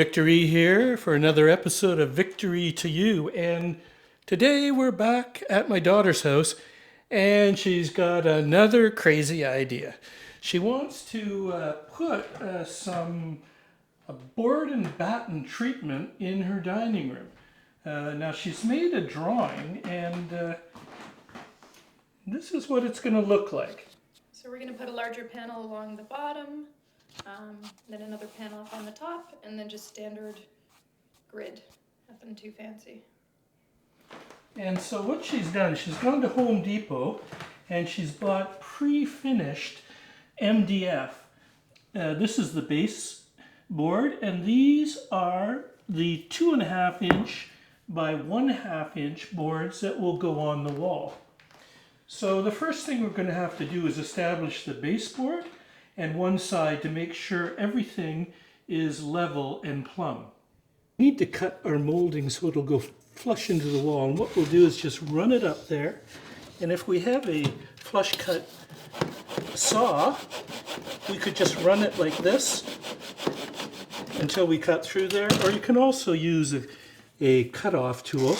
Victory here for another episode of Victory to You. And today we're back at my daughter's house and she's got another crazy idea. She wants to put some board and batten treatment in her dining room. Now she's made a drawing and this is what it's going to look like. So we're going to put a larger panel along the bottom, then another panel up on the top, and then just standard grid. Nothing too fancy. And so what she's done, she's gone to Home Depot and she's bought pre-finished MDF. This is the base board, and these are the 2.5 inch by 1.5 inch boards that will go on the wall. So the first thing we're going to have to do is establish the baseboard and one side to make sure everything is level and plumb. We need to cut our molding so it'll go flush into the wall, and what we'll do is just run it up there, and if we have a flush cut saw, we could just run it like this until we cut through there, or you can also use a cut-off tool.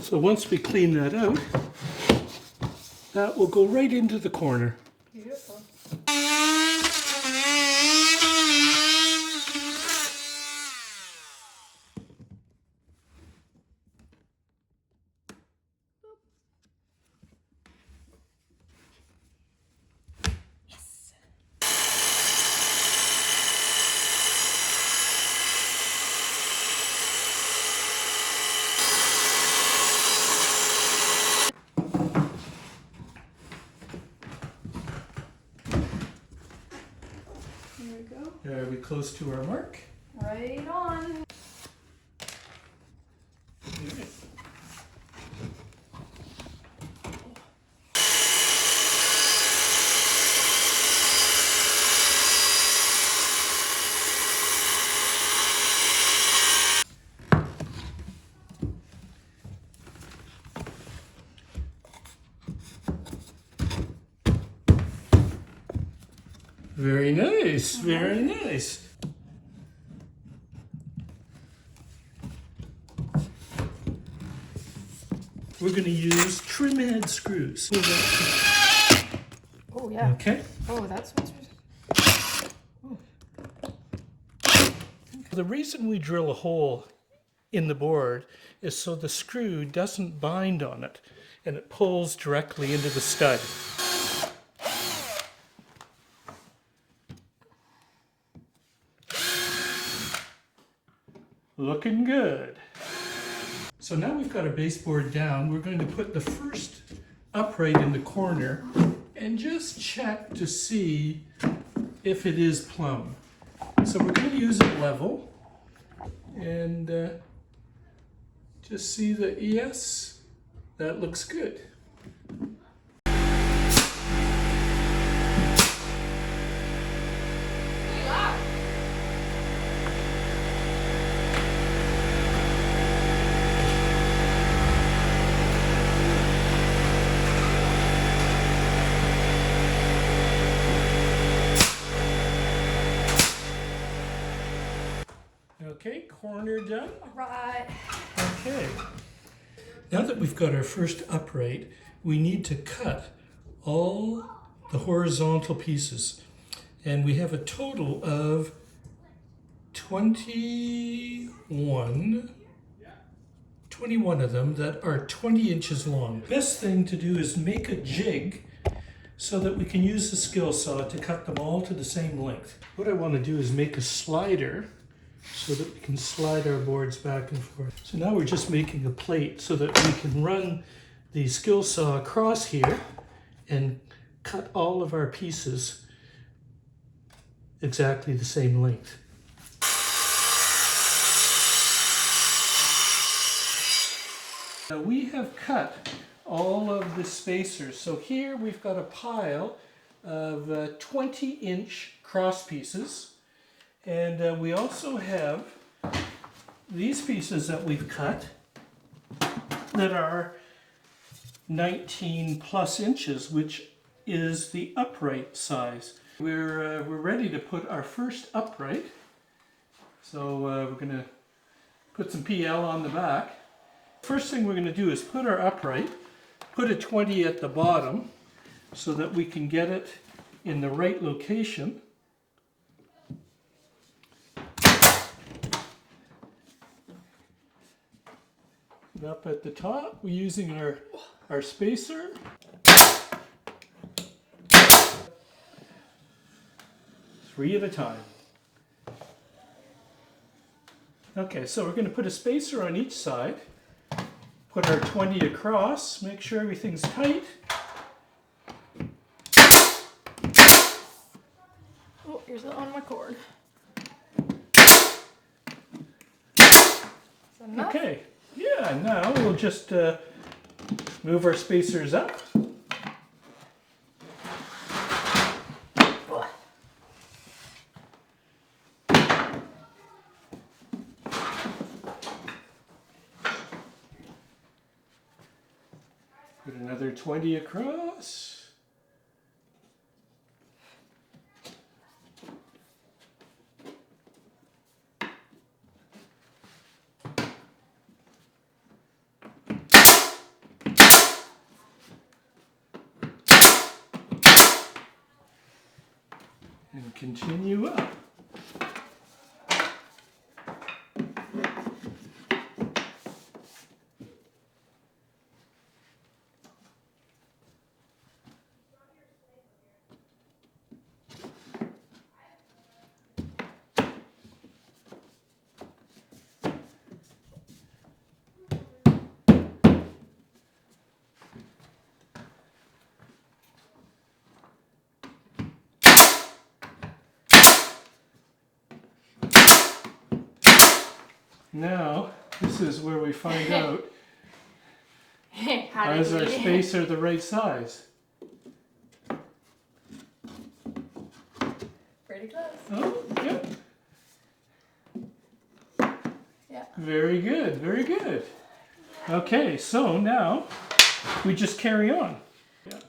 So once we clean that out, that will go right into the corner. Beautiful. Here we go. Are we close to our mark? Right on. Very nice, very nice. We're going to use trim head screws. Oh yeah. Okay. Oh, that's The reason we drill a hole in the board is so the screw doesn't bind on it and it pulls directly into the stud. Looking good. So now we've got our baseboard down, we're going to put the first upright in the corner and just check to see if it is plumb. So we're going to use it level and just see that, yes, that looks good. Okay, corner done. all right. Okay. Now that we've got our first upright, we need to cut all the horizontal pieces. And we have a total of 21 of them that are 20 inches long. Best thing to do is make a jig so that we can use the skill saw to cut them all to the same length. What I want to do is make a slider so that we can slide our boards back and forth. So now we're just making a plate so that we can run the skill saw across here and cut all of our pieces exactly the same length. Now we have cut all of the spacers. So here we've got a pile of 20-inch cross pieces. And we also have these pieces that we've cut that are 19 plus inches, which is the upright size. We're ready to put our first upright. So we're going to put some PL on the back. First thing we're going to do is put our upright, put a 20 at the bottom so that we can get it in the right location. Up at the top, we're using our spacer. 3 at a time. Okay, so we're going to put a spacer on each side, put our 20 across, make sure everything's tight. Oh, here's it on my cord. Okay, yeah, now we'll just move our spacers up. Put another 20 across. And continue up. Now, this is where we find out, is our spacer the right size? Pretty close. Oh, yep. Yeah. Very good, very good. Okay, so now we just carry on. Yeah.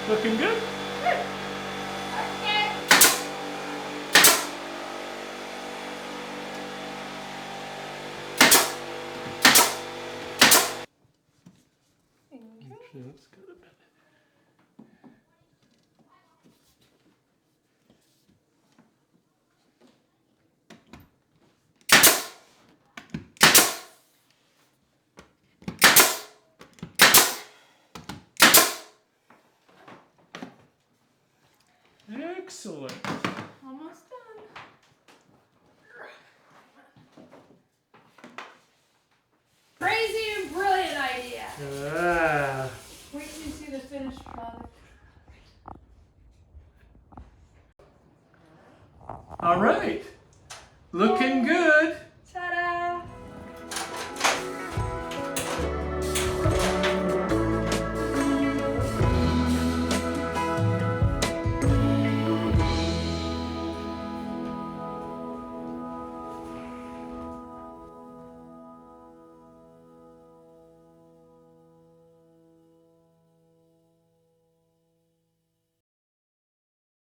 Looking good? Okay. That's good. Excellent. Almost done. Crazy and brilliant idea. Ah. Wait till you see the finished product. All right. Looking good.